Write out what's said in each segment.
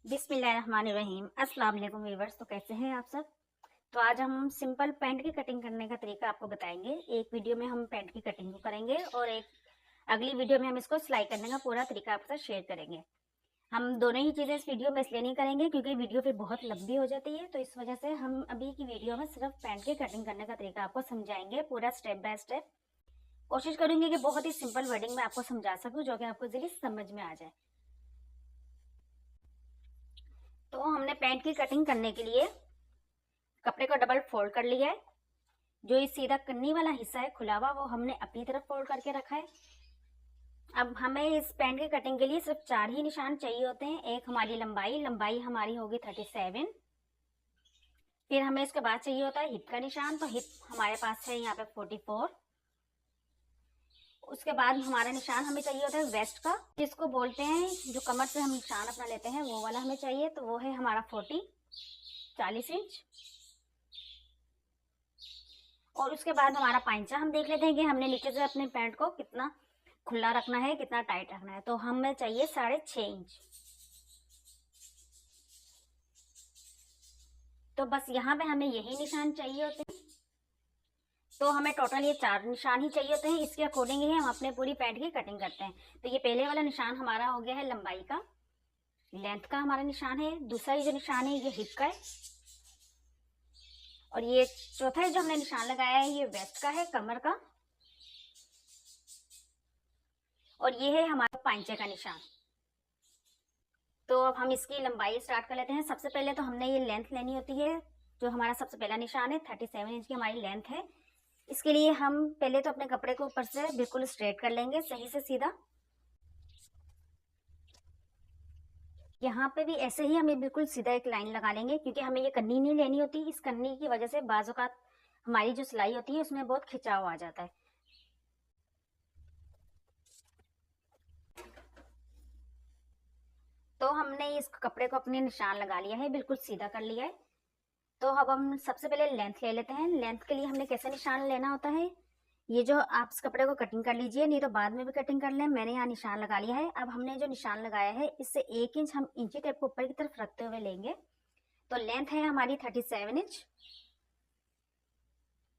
बिस्मिल्लाहिर्रहमानिर्रहीम। अस्सलाम वालेकुम व्यूअर्स। तो कैसे हैं आप सब। तो आज हम सिंपल पैंट की कटिंग करने का तरीका आपको बताएंगे। एक वीडियो में हम पैंट की कटिंग को करेंगे और एक अगली वीडियो में हम इसको सिलाई करने का पूरा तरीका आपके साथ शेयर करेंगे। हम दोनों ही चीज़ें इस वीडियो में इसलिए नहीं करेंगे क्योंकि वीडियो फिर बहुत लंबी हो जाती है, तो इस वजह से हम अभी की वीडियो में सिर्फ पैंट की कटिंग करने का तरीका आपको समझाएंगे, पूरा स्टेप बाय स्टेप। कोशिश करूंगी कि बहुत ही सिंपल वर्डिंग में आपको समझा सकूं जो कि आपको जल्दी समझ में आ जाए। तो हमने पैंट की कटिंग करने के लिए कपड़े को डबल फोल्ड कर लिया है। जो ये सीधा कन्नी वाला हिस्सा है खुला हुआ, वो हमने अपनी तरफ फोल्ड करके रखा है। अब हमें इस पैंट की कटिंग के लिए सिर्फ 4 ही निशान चाहिए होते हैं। एक हमारी लंबाई हमारी होगी 37। फिर हमें इसके बाद चाहिए होता है हिप का निशान, तो हिप हमारे पास है यहाँ पे 44। उसके बाद हमारा निशान हमें चाहिए होता है वेस्ट का, जिसको बोलते हैं जो कमर से हम निशान अपना लेते हैं वो वाला हमें चाहिए, तो वो है हमारा 40 इंच। और उसके बाद हमारा पांचा हम देख लेते हैं कि हमने नीचे से अपने पैंट को कितना खुला रखना है, कितना टाइट रखना है। तो हमें चाहिए 6.5 इंच। तो बस यहाँ पे हमें यही निशान चाहिए होते हैं। तो हमें टोटल ये 4 निशान ही चाहिए होते हैं। इसके अकॉर्डिंग ही हम अपने पूरी पैंट की कटिंग करते हैं। तो ये पहले वाला निशान हमारा हो गया है लंबाई का, लेंथ का हमारा निशान है। दूसरा जो निशान है ये हिप का है। और ये चौथा जो हमने निशान लगाया है ये वेस्ट का है, कमर का। और ये है हमारा पांचे का निशान। तो अब हम इसकी लंबाई स्टार्ट कर लेते हैं। सबसे पहले तो हमने ये लेंथ लेनी होती है। जो हमारा सबसे पहला निशान है 37 इंच की हमारी लेंथ है। इसके लिए हम पहले तो अपने कपड़े को ऊपर से बिल्कुल स्ट्रेट कर लेंगे, सही से सीधा। यहाँ पे भी ऐसे ही हमें बिल्कुल सीधा एक लाइन लगा लेंगे, क्योंकि हमें ये कन्नी नहीं लेनी होती। इस कन्नी की वजह से बाजू का हमारी जो सिलाई होती है उसमें बहुत खिंचाव आ जाता है। तो हमने इस कपड़े को अपने निशान लगा लिया है, बिल्कुल सीधा कर लिया है। तो अब हम सबसे पहले लेंथ ले लेते हैं। लेंथ के लिए हमने कैसे निशान लेना होता है, ये जो आप इस कपड़े को कटिंग कर लीजिए, नहीं तो बाद में भी कटिंग कर लें। मैंने यहाँ निशान लगा लिया है। अब हमने जो निशान लगाया है इससे 1 इंच हम इंची टेप को ऊपर की तरफ रखते हुए लेंगे। तो लेंथ है हमारी 37 इंच।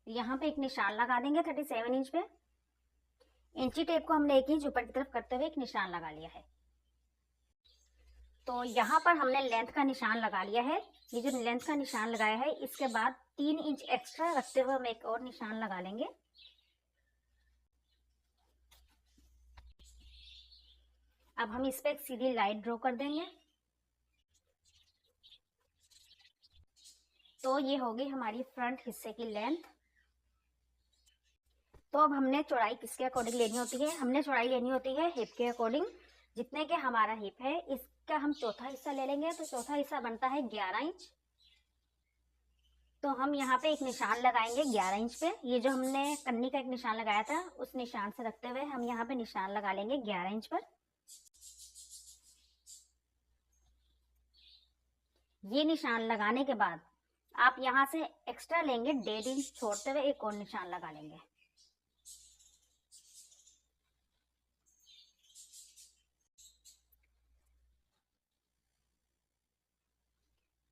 यहाँ पे एक निशान लगा देंगे 37 इंच पे। इंची टेप को हमने 1 इंच ऊपर की तरफ करते हुए एक निशान लगा लिया है। तो यहाँ पर हमने लेंथ का निशान लगा लिया है। ये जो लेंथ का निशान लगाया है इसके बाद 3 इंच एक्स्ट्रा रखते हुए हम एक और निशान लगा लेंगे। अब हम इस पे एक सीधी लाइन ड्रॉ कर देंगे। तो ये होगी हमारी फ्रंट हिस्से की लेंथ। तो अब हमने चौड़ाई किसके अकॉर्डिंग लेनी होती है, हमने चौड़ाई लेनी होती है हिप के अकॉर्डिंग। जितने के हमारा हिप है इसका हम चौथा हिस्सा ले लेंगे। तो चौथा हिस्सा बनता है 11 इंच। तो हम यहाँ पे एक निशान लगाएंगे 11 इंच पे। ये जो हमने कन्नी का एक निशान लगाया था उस निशान से रखते हुए हम यहाँ पे निशान लगा लेंगे 11 इंच पर। ये निशान लगाने के बाद आप यहाँ से एक्स्ट्रा लेंगे 1.5 इंच छोड़ते हुए एक और निशान लगा लेंगे।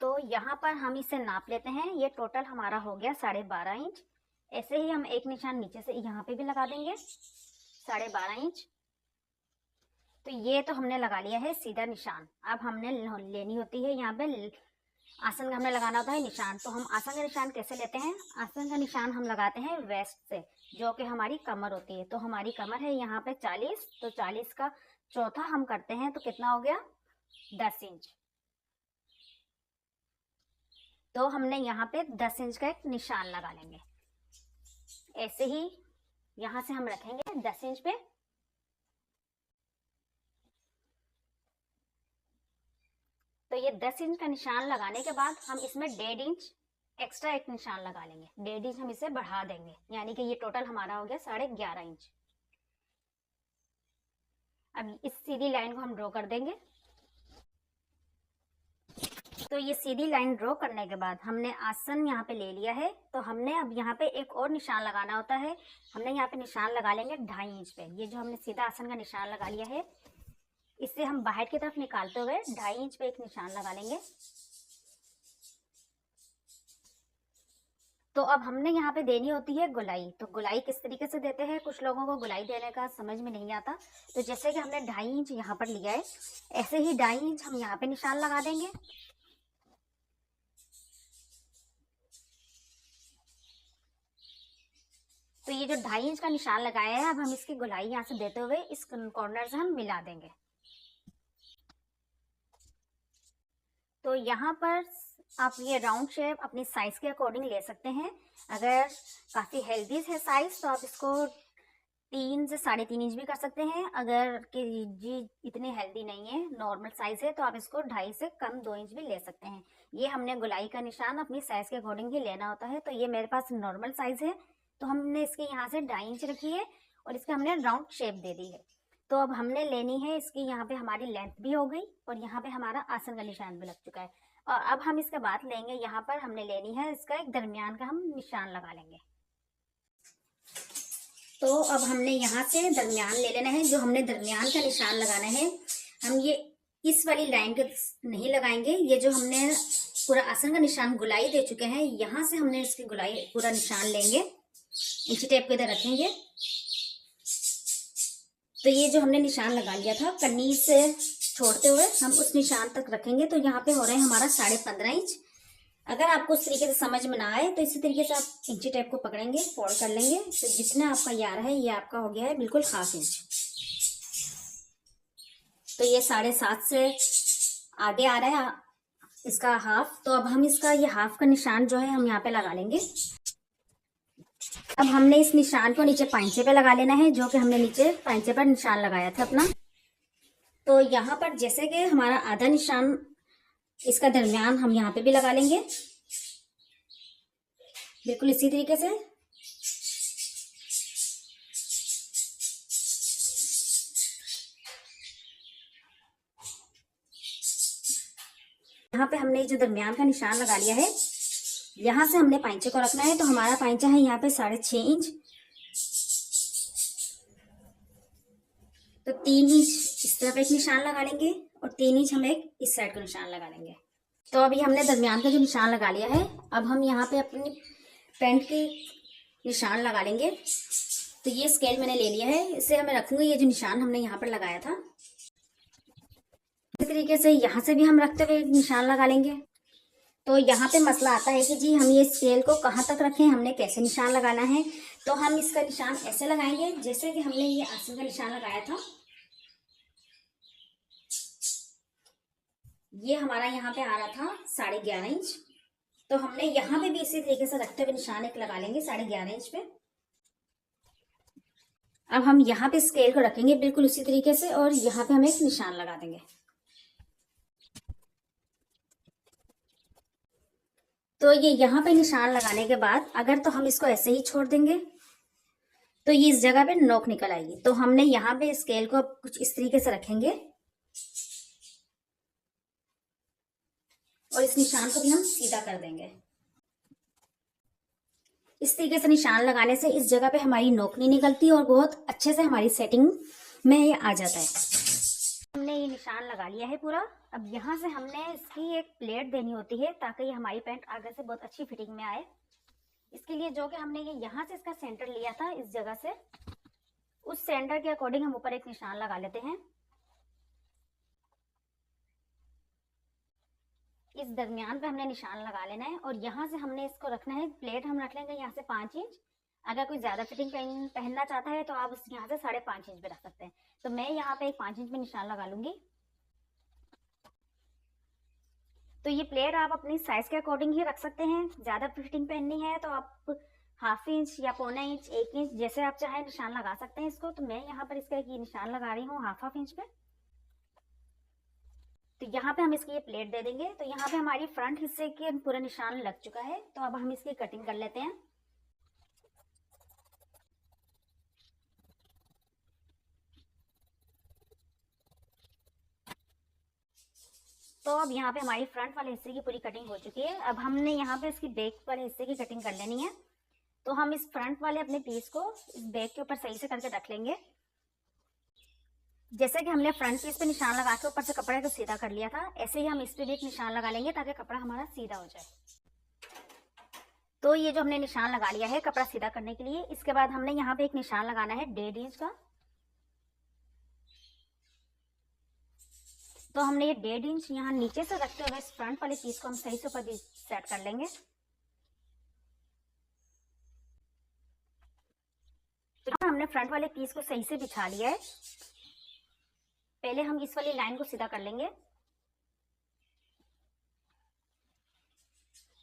तो यहाँ पर हम इसे नाप लेते हैं। ये टोटल हमारा हो गया 12.5 इंच। ऐसे ही हम एक निशान नीचे से यहाँ पे भी लगा देंगे 12.5 इंच। तो ये तो हमने लगा लिया है सीधा निशान। अब हमने लेनी होती है यहाँ पे आसन का हमने लगाना होता है निशान। तो हम आसन का निशान कैसे लेते हैं, आसन का निशान हम लगाते हैं वेस्ट से, जो कि हमारी कमर होती है। तो हमारी कमर है यहाँ पे 40। तो 40 का चौथा हम करते हैं तो कितना हो गया 10 इंच। तो हमने यहाँ पे 10 इंच का एक निशान लगा लेंगे। ऐसे ही यहाँ से हम रखेंगे 10 इंच पे। तो ये 10 इंच का निशान लगाने के बाद हम इसमें 1.5 इंच एक्स्ट्रा एक निशान लगा लेंगे। 1.5 इंच हम इसे बढ़ा देंगे, यानी कि ये टोटल हमारा हो गया 11.5 इंच। अब इस सीधी लाइन को हम ड्रॉ कर देंगे। तो ये सीधी लाइन ड्रॉ करने के बाद हमने आसन यहाँ पे ले लिया है। तो हमने अब यहाँ पे एक और निशान लगाना होता है। हमने यहाँ पे निशान लगा लेंगे 2.5 इंच पे। ये जो हमने सीधा आसन का निशान लगा लिया है इससे हम बाहर की तरफ निकालते हुए 2.5 इंच पे एक निशान लगा लेंगे। तो अब हमने यहाँ पे देनी होती है गोलाई। तो गोलाई किस तरीके से देते हैं, कुछ लोगों को गोलाई देने का समझ में नहीं आता। तो जैसे कि हमने 2.5 इंच यहाँ पर लिया है, ऐसे ही 2.5 इंच हम यहाँ पे निशान लगा देंगे। तो ये जो 2.5 इंच का निशान लगाया है, अब हम इसकी गोलाई यहाँ से देते हुए इस कॉर्नर से हम मिला देंगे। तो यहाँ पर आप ये राउंड शेप अपनी साइज के अकॉर्डिंग ले सकते हैं। अगर काफ़ी हेल्दी है साइज तो आप इसको 3 से 3.5 इंच भी कर सकते हैं। अगर कि जी इतनी हेल्दी नहीं है, नॉर्मल साइज है, तो आप इसको 2.5 से कम 2 इंच भी ले सकते हैं। ये हमने गोलाई का निशान अपनी साइज के अकॉर्डिंग ही लेना होता है। तो ये मेरे पास नॉर्मल साइज है, तो हमने इसके यहाँ से 2.5 इंच रखी है और इसका हमने राउंड शेप दे दी है। तो अब हमने लेनी है इसकी, यहाँ पे हमारी लेंथ भी हो गई और यहाँ पे हमारा आसन का निशान भी लग चुका है। और अब हम इसके बाद लेंगे, यहाँ पर हमने लेनी है इसका एक दरमियान का हम निशान लगा लेंगे। तो अब हमने यहाँ से दरमियान ले लेना है। जो हमने दरमियान का निशान लगाना है, हम ये इस वाली लाइन के नहीं लगाएंगे। ये जो हमने पूरा आसन का निशान गुलाई दे चुके हैं, यहाँ से हमने इसकी गुलाई पूरा निशान लेंगे, इंची टेप के इधर रखेंगे। तो ये जो हमने निशान लगा लिया था, कन्नी से छोड़ते हुए हम उस निशान तक रखेंगे। तो यहाँ पे हो रहा है हमारा 15.5 इंच। अगर आपको उस तरीके से समझ में ना आए तो इसी तरीके से आप इंची टेप को पकड़ेंगे, फोल्ड कर लेंगे। तो जितना आपका ये आ रहा है, ये आपका हो गया है बिल्कुल 1/2 इंच। तो ये 7.5 से आगे आ रहा है इसका हाफ। तो अब हम इसका ये हाफ का निशान जो है हम यहाँ पे लगा लेंगे। अब हमने इस निशान को नीचे पांचे पे लगा लेना है, जो कि हमने नीचे पांचे पर निशान लगाया था अपना। तो यहाँ पर जैसे कि हमारा आधा निशान, इसका दरमियान हम यहाँ पे भी लगा लेंगे बिल्कुल इसी तरीके से। यहाँ पे हमने जो दरमियान का निशान लगा लिया है, यहाँ से हमने पांचे को रखना है। तो हमारा पांचा है यहाँ पे 6.5 इंच। तो 3 इंच इस तरफ एक निशान लगा लेंगे और 3 इंच हम एक इस साइड का निशान लगा लेंगे। तो अभी हमने दरमियान का जो निशान लगा लिया है, अब हम यहाँ पे अपनी पैंट के निशान लगा लेंगे। तो ये स्केल मैंने ले लिया है, इसे हमें रखूंगे ये जो निशान हमने यहाँ पर लगाया था। इस तरीके से यहाँ से भी हम रखते हुए निशान लगा लेंगे। तो यहाँ पे मसला आता है कि जी हम ये स्केल को कहाँ तक रखें, हमने कैसे निशान लगाना है। तो हम इसका निशान ऐसे लगाएंगे जैसे कि हमने ये आसन का निशान लगाया था। ये हमारा यहाँ पे आ रहा था 11.5 इंच। तो हमने यहाँ पे भी इसी तरीके से रखते हुए निशान एक लगा लेंगे 11.5 इंच पे। अब हम यहाँ पे स्केल को रखेंगे बिल्कुल उसी तरीके से और यहाँ पे हम एक निशान लगा देंगे। तो ये यहाँ पे निशान लगाने के बाद अगर तो हम इसको ऐसे ही छोड़ देंगे तो ये इस जगह पे नोक निकल आएगी। तो हमने यहाँ पे स्केल को कुछ इस तरीके से रखेंगे और इस निशान को भी हम सीधा कर देंगे। इस तरीके से निशान लगाने से इस जगह पे हमारी नोक नहीं निकलती और बहुत अच्छे से हमारी सेटिंग में ये आ जाता है। हमने ये निशान लगा लिया है पूरा। अब यहाँ से हमने इसकी एक प्लेट देनी होती है ताकि ये हमारी पैंट आगे से बहुत अच्छी फिटिंग में आए। इसके लिए जो कि हमने ये यहाँ से इसका सेंटर लिया था, इस जगह से उस सेंटर के अकॉर्डिंग हम ऊपर एक निशान लगा लेते हैं। इस दरमियान पे हमने निशान लगा लेना है और यहाँ से हमने इसको रखना है, प्लेट हम रख लेंगे यहाँ से 5 इंच। अगर कोई ज़्यादा फिटिंग पहनना चाहता है तो आप यहाँ से 5.5 इंच पे रख सकते हैं। तो मैं यहाँ पे एक 5 इंच में निशान लगा लूंगी। तो ये प्लेट आप अपनी साइज के अकॉर्डिंग ही रख सकते हैं। ज़्यादा फिटिंग पहननी है तो आप 1/2 इंच या 1.25 इंच, 1 इंच जैसे आप चाहें निशान लगा सकते हैं इसको। तो मैं यहाँ पर इसका एक निशान लगा रही हूँ 1/2 इंच पे। तो यहाँ पे हम इसकी ये प्लेट दे देंगे। तो यहाँ पे हमारी फ्रंट हिस्से के पूरा निशान लग चुका है। तो अब हम इसकी कटिंग कर लेते हैं। तो अब यहाँ पे हमारी फ्रंट वाले हिस्से की पूरी कटिंग हो चुकी है। अब हमने यहाँ पे इसकी बैक वाले हिस्से की कटिंग कर लेनी है। तो हम इस फ्रंट वाले अपने पीस को इस बैक के ऊपर सही से करके रख लेंगे। जैसे कि हमने फ्रंट पीस पे निशान लगा के ऊपर से कपड़े को सीधा कर लिया था, ऐसे ही हम इस पे भी एक निशान लगा लेंगे ताकि कपड़ा हमारा सीधा हो जाए। तो ये जो हमने निशान लगा लिया है कपड़ा सीधा करने के लिए, इसके बाद हमने यहाँ पे एक निशान लगाना है 1.5 इंच का। तो हमने ये 1.5 इंच यहाँ नीचे से रखते हुए इस फ्रंट वाले पीस को हम सही से ऊपर सेट कर लेंगे। तो हमने फ्रंट वाले पीस को सही से बिछा लिया है। पहले हम इस वाली लाइन को सीधा कर लेंगे।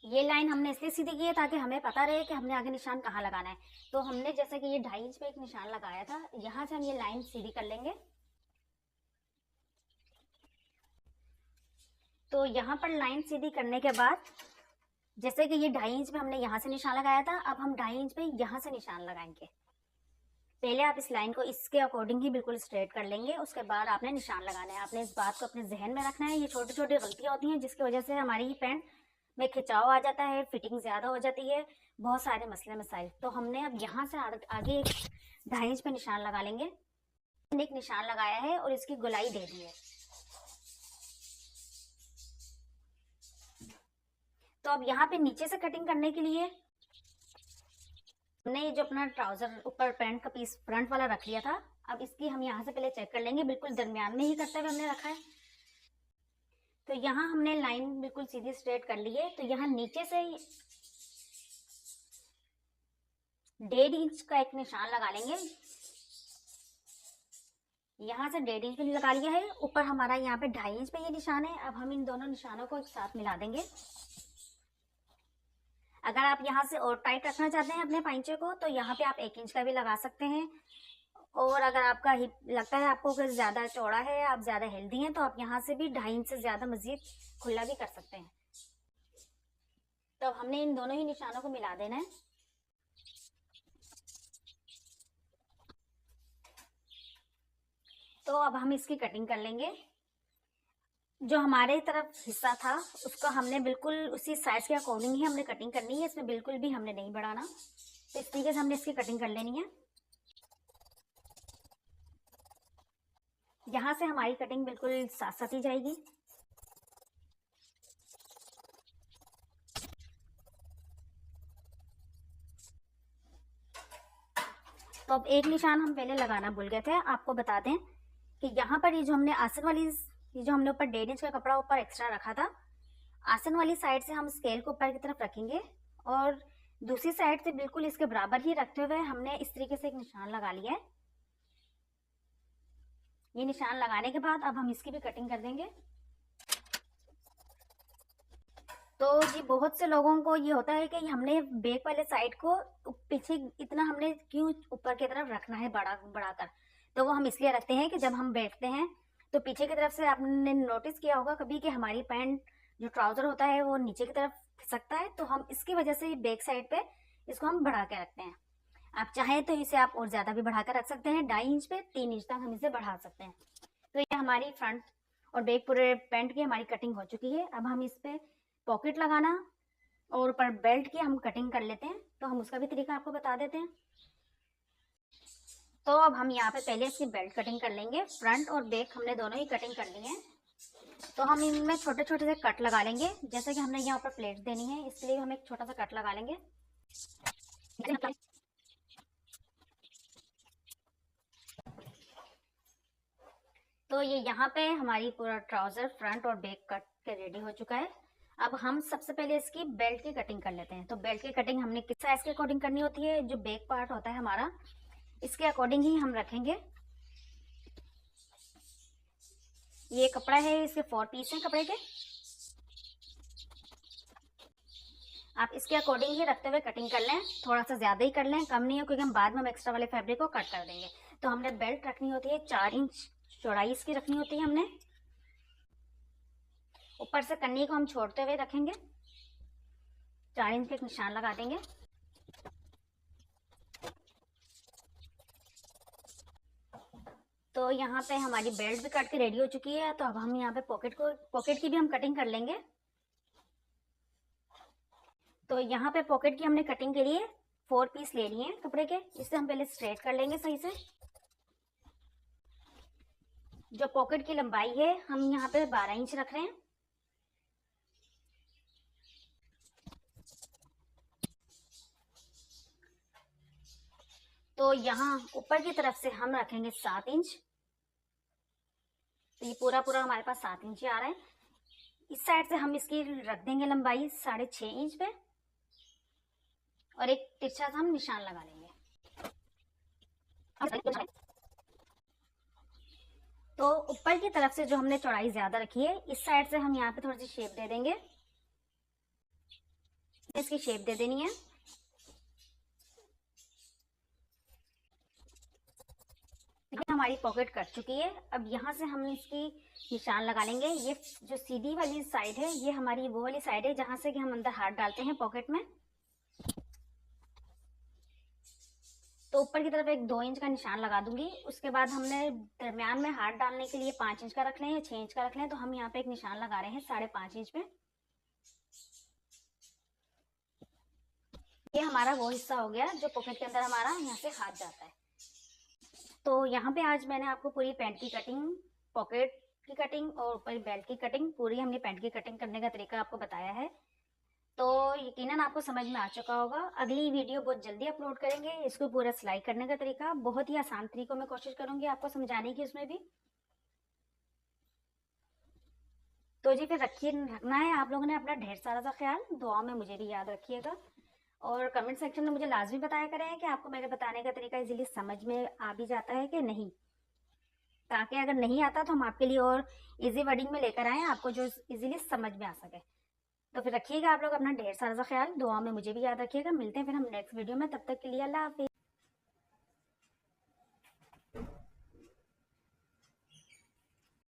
ये लाइन हमने इसलिए सीधी की है ताकि हमें पता रहे कि हमने आगे निशान कहाँ लगाना है। तो हमने जैसे कि ये 2.5 इंच पे एक निशान लगाया था, यहाँ से हम ये लाइन सीधी कर लेंगे। तो यहाँ पर लाइन सीधी करने के बाद जैसे कि ये 2.5 इंच पे हमने यहाँ से निशान लगाया था, अब हम 2.5 इंच पे यहाँ से निशान लगाएंगे। पहले आप इस लाइन को इसके अकॉर्डिंग ही बिल्कुल स्ट्रेट कर लेंगे, उसके बाद आपने निशान लगाना है। आपने इस बात को अपने जहन में रखना है। ये छोटी छोटी गलतियां होती हैं जिसकी वजह से हमारी पैंट में खिंचाव आ जाता है, फिटिंग ज़्यादा हो जाती है, बहुत सारे मसले मसाइल। तो हमने अब यहाँ से आगे एक 2.5 इंच पे निशान लगा लेंगे। एक निशान लगाया है और इसकी गोलाई दे दी है। तो अब यहाँ पे नीचे से कटिंग करने के लिए हमने जो अपना ट्राउजर ऊपर पैंट का पीस फ्रंट वाला रख लिया था, अब इसकी हम यहाँ से पहले चेक कर लेंगे। बिल्कुल दरमियान में ही करते हुए हमने रखा है। तो यहाँ हमने लाइन बिल्कुल सीधी स्ट्रेट कर ली है। तो यहाँ नीचे से 1.5 इंच का एक निशान लगा लेंगे। यहाँ से 1.5 इंच पे लगा लिया है। ऊपर हमारा यहाँ पे 2.5 इंच पे ये निशान है। अब हम इन दोनों निशानों को एक साथ मिला देंगे। अगर आप यहाँ से और टाइट रखना चाहते हैं अपने पाइंचे को तो यहाँ पे आप 1 इंच का भी लगा सकते हैं। और अगर आपका हिप लगता है आपको कि ज़्यादा चौड़ा है, आप ज़्यादा हेल्दी हैं, तो आप यहाँ से भी 2.5 इंच से ज़्यादा मज़ीद खुला भी कर सकते हैं। तो हमने इन दोनों ही निशानों को मिला देना है। तो अब हम इसकी कटिंग कर लेंगे। जो हमारे तरफ हिस्सा था उसको हमने बिल्कुल उसी साइज के अकॉर्डिंग ही हमने कटिंग करनी है, इसमें बिल्कुल भी हमने नहीं बढ़ाना। तो इस तरीके से हमने इसकी कटिंग कर लेनी है। यहाँ से हमारी कटिंग बिल्कुल साथ साथ ही जाएगी। तो अब एक निशान हम पहले लगाना भूल गए थे, आपको बता दें कि यहाँ पर ये जो हमने आसन वाली, ये जो हमने ऊपर 1.5 इंच का कपड़ा ऊपर एक्स्ट्रा रखा था, आसन वाली साइड से हम स्केल को ऊपर की तरफ रखेंगे और दूसरी साइड से बिल्कुल इसके बराबर ही रखते हुए हमने इस तरीके से एक निशान लगा लिया है। ये निशान लगाने के बाद अब हम इसकी भी कटिंग कर देंगे। तो जी बहुत से लोगों को ये होता है कि हमने बैक वाले साइड को पीछे इतना हमने क्यों ऊपर की तरफ रखना है बढ़ाकर। तो वो हम इसलिए रखते हैं कि जब हम बैठते हैं तो पीछे की तरफ से आपने नोटिस किया होगा कभी कि हमारी पैंट जो ट्राउजर होता है वो नीचे की तरफ खिसकता है, तो हम इसकी वजह से बैक साइड पे इसको हम बढ़ा के रखते हैं। आप चाहें तो इसे आप और ज़्यादा भी बढ़ा कर रख सकते हैं। 2.5 इंच पे 3 इंच तक हम इसे बढ़ा सकते हैं। तो ये हमारी फ्रंट और बैक पूरे पैंट की हमारी कटिंग हो चुकी है। अब हम इस पे पॉकेट लगाना और ऊपर बेल्ट की हम कटिंग कर लेते हैं। तो हम उसका भी तरीका आपको बता देते हैं। तो अब हम यहाँ पे पहले इसकी बेल्ट कटिंग कर लेंगे। फ्रंट और बैक हमने दोनों ही कटिंग कर ली है। तो हम इनमें छोटे छोटे से कट लगा लेंगे। जैसे कि हमने यहाँ पर प्लेट देनी है, इसलिए हम एक छोटा सा कट लगा लेंगे। तो ये यहाँ पे हमारी पूरा ट्राउजर फ्रंट और बैक कट के रेडी हो चुका है। अब हम सबसे पहले इसकी बेल्ट की कटिंग कर लेते हैं। तो बेल्ट की कटिंग हमने किस साइज के अकॉर्डिंग करनी होती है, जो बैक पार्ट होता है हमारा इसके अकॉर्डिंग ही हम रखेंगे। ये कपड़ा है, इसके 4 पीस हैं कपड़े के। आप इसके अकॉर्डिंग ही रखते हुए कटिंग कर लें, थोड़ा सा ज्यादा ही कर लें, कम नहीं हो, क्योंकि हम बाद में हम एक्स्ट्रा वाले फैब्रिक को कट कर देंगे। तो हमने बेल्ट रखनी होती है 4 इंच चौड़ाई इसकी रखनी होती है। हमने ऊपर से कन्नी को हम छोड़ते हुए रखेंगे, 4 इंच के एक निशान लगा देंगे। तो यहाँ पे हमारी बेल्ट भी कट के रेडी हो चुकी है। तो अब हम यहाँ पे पॉकेट की भी हम कटिंग कर लेंगे। तो यहाँ पे पॉकेट की हमने कटिंग के लिए 4 पीस ले लिए हैं कपड़े के। इसे हम पहले स्ट्रेट कर लेंगे सही से। जो पॉकेट की लंबाई है हम यहाँ पे 12 इंच रख रहे हैं। तो यहाँ ऊपर की तरफ से हम रखेंगे 7 इंच। तो ये पूरा पूरा हमारे पास 7 इंच आ रहा है। इस साइड से हम इसकी रख देंगे लंबाई 6.5 इंच पे और एक तिरछा सा हम निशान लगा लेंगे। तो ऊपर की तरफ से जो हमने चौड़ाई ज्यादा रखी है, इस साइड से हम यहाँ पे थोड़ी सी शेप दे देंगे। इसकी शेप दे देनी है। हमारी पॉकेट कट चुकी है। अब यहाँ से हम इसकी निशान लगा लेंगे। ये जो सीधी वाली साइड है, ये हमारी वो वाली साइड है जहां से कि हम अंदर हाथ डालते हैं पॉकेट में। तो ऊपर की तरफ एक 2 इंच का निशान लगा दूंगी। उसके बाद हमने दरमियान में हाथ डालने के लिए 5 इंच का रख लें या 6 इंच का रख लें। तो हम यहाँ पे एक निशान लगा रहे हैं 5.5 इंच पे। ये हमारा वो हिस्सा हो गया जो पॉकेट के अंदर हमारा यहाँ से हाथ जाता है। तो यहाँ पे आज मैंने आपको पूरी पैंट की कटिंग, पॉकेट की कटिंग और ऊपर बेल्ट की कटिंग, पूरी हमने पैंट की कटिंग करने का तरीका आपको बताया है। तो यकीनन आपको समझ में आ चुका होगा। अगली वीडियो बहुत जल्दी अपलोड करेंगे। इसको पूरा सिलाई करने का तरीका बहुत ही आसान तरीकों में कोशिश करूंगी आपको समझाने की उसमें भी। तो जी फिर रखना है आप लोगों ने अपना ढेर सारा सा ख्याल। दुआ में मुझे भी याद रखिएगा और कमेंट सेक्शन में मुझे लाजमी बताया करें कि आपको मेरे बताने का तरीका इजीली समझ में आ भी जाता है कि नहीं, ताकि अगर नहीं आता तो हम आपके लिए और इजी वर्डिंग में लेकर आए आपको जो इजीली समझ में आ सके। तो फिर रखिएगा आप लोग अपना ढेर सारा सा ख्याल। दुआ में मुझे भी याद रखिएगा। मिलते हैं फिर हम नेक्स्ट वीडियो में। तब तक के लिए अल्लाह हाफिज़।